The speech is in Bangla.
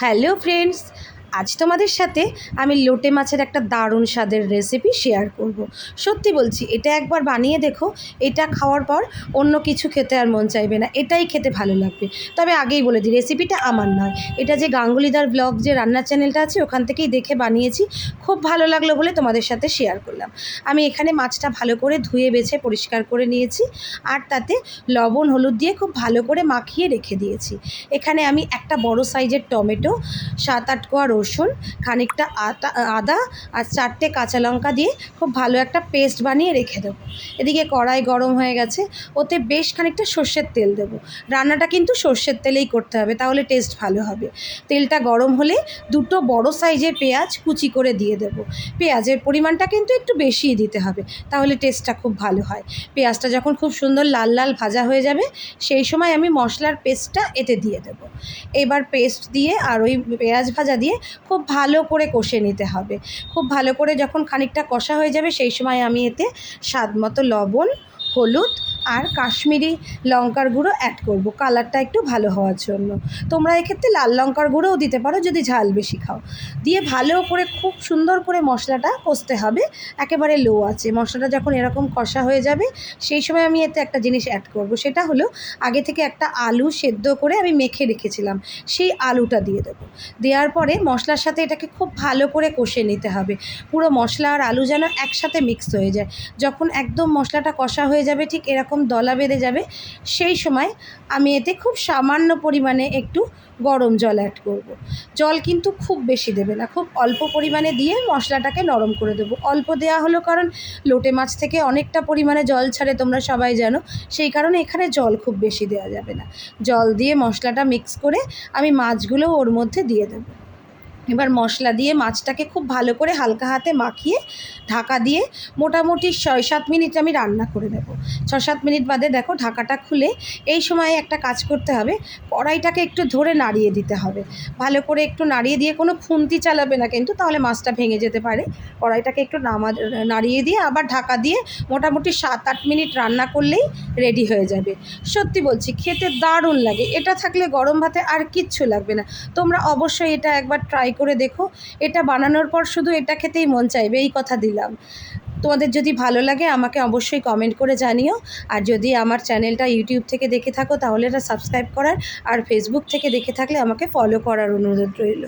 হ্যালো ফ্রেন্ডস, আজ তোমাদের সাথে আমি লোটে মাছের একটা দারুণ স্বাদের রেসিপি শেয়ার করব। সত্যি বলছি, এটা একবার বানিয়ে দেখো, এটা খাওয়ার পর অন্য কিছু খেতে আর মন চাইবে না, এটাই খেতে ভালো লাগবে। তবে আগেই বলে দিই, রেসিপিটা আমার নয়, এটা যে গাঙ্গুলিদার ব্লগ যে রান্নার চ্যানেলটা আছে ওখান থেকেই দেখে বানিয়েছি। খুব ভালো লাগলো বলে তোমাদের সাথে শেয়ার করলাম। আমি এখানে মাছটা ভালো করে ধুয়ে বেছে পরিষ্কার করে নিয়েছি, আর তাতে লবণ হলুদ দিয়ে খুব ভালো করে মাখিয়ে রেখে দিয়েছি। এখানে আমি একটা বড় সাইজের টমেটো, 7-8 কোয়া রসুন, খানিকটা আদা আর 4টে কাঁচা লঙ্কা দিয়ে খুব ভালো একটা পেস্ট বানিয়ে রেখে দেবো। এদিকে কড়াই গরম হয়ে গেছে, ওতে বেশ খানিকটা সর্ষের তেল দেবো। রান্নাটা কিন্তু সর্ষের তেলেই করতে হবে, তাহলে টেস্ট ভালো হবে। তেলটা গরম হলে 2টো বড় সাইজের পেঁয়াজ কুচি করে দিয়ে দেবো। পেঁয়াজের পরিমাণটা কিন্তু একটু বেশিই দিতে হবে, তাহলে টেস্টটা খুব ভালো হয়। পেঁয়াজটা যখন খুব সুন্দর লাল লাল ভাজা হয়ে যাবে, সেই সময় আমি মশলার পেস্টটা এতে দিয়ে দেবো। এবার পেস্ট দিয়ে আর ওই পেঁয়াজ ভাজা দিয়ে খুব ভালো করে কষে নিতে হবে। খুব ভালো করে যখন খানিকটা কষা হয়ে যাবে, সেই সময় আমি এতে স্বাদ মতো লবণ, হলুদ আর কাশ্মীরি লঙ্কার গুঁড়ো অ্যাড করব, কালারটা একটু ভালো হওয়ার জন্য। তোমরা এক্ষেত্রে লাল লঙ্কার গুঁড়োও দিতে পারো যদি ঝাল বেশি খাও। দিয়ে ভালো করে খুব সুন্দর করে মশলাটা কষতে হবে, একেবারে লো আছে। মশলাটা যখন এরকম কষা হয়ে যাবে, সেই সময় আমি এতে একটা জিনিস অ্যাড করব, সেটা হলো আগে থেকে একটা আলু সেদ্ধ করে আমি মেখে রেখেছিলাম, সেই আলুটা দিয়ে দেবো। দেওয়ার পরে মশলার সাথে এটাকে খুব ভালো করে কষে নিতে হবে। পুরো মশলা আর আলু যেন একসাথে মিক্স হয়ে যায়। যখন একদম মশলাটা কষা হয়ে যাবে, ঠিক এরকম দলা বেঁধে যাবে, সেই সময় আমি এতে খুব সামান্য পরিমাণে একটু গরম জল অ্যাড করব। জল কিন্তু খুব বেশি দেবে না, খুব অল্প পরিমাণে দিয়ে মশলাটাকে নরম করে দেবো। অল্প দেওয়া হলো কারণ লোটে মাছ থেকে অনেকটা পরিমাণে জল ছাড়ে, তোমরা সবাই জানো, সেই কারণে এখানে জল খুব বেশি দেওয়া যাবে না। জল দিয়ে মশলাটা মিক্স করে আমি মাছগুলো ওর মধ্যে দিয়ে দেবো। এবার মশলা দিয়ে মাছটাকে খুব ভালো করে হালকা হাতে মাখিয়ে ঢাকা দিয়ে মোটামুটি 6-7 মিনিট আমি রান্না করে নেব। 6-7 মিনিট বাদে দেখো ঢাকাটা খুলে, এই সময়ে একটা কাজ করতে হবে, কড়াইটাকে একটু ধরে নাড়িয়ে দিতে হবে। ভালো করে একটু নাড়িয়ে দিয়ে, কোনো খুন্তি চালাবে না কিন্তু, তাহলে মাছটা ভেঙে যেতে পারে। কড়াইটাকে একটু নাড়িয়ে দিয়ে আবার ঢাকা দিয়ে মোটামুটি 7-8 মিনিট রান্না করলেই রেডি হয়ে যাবে। সত্যি বলছি, খেতে দারুণ লাগে। এটা থাকলে গরম ভাতে আর কিচ্ছু লাগবে না। তোমরা অবশ্যই এটা একবার ট্রাই করে দেখো। এটা বানানোর পর শুধু এটা খেতেই মন চাইবে, এই কথা দিলাম। তোমাদের যদি ভালো লাগে আমাকে অবশ্যই কমেন্ট করে জানিও। আর যদি আমার চ্যানেলটা ইউটিউব থেকে দেখে থাকো, তাহলে এটা সাবস্ক্রাইব করার, আর ফেসবুক থেকে দেখে থাকলে আমাকে ফলো করার অনুরোধ রইল।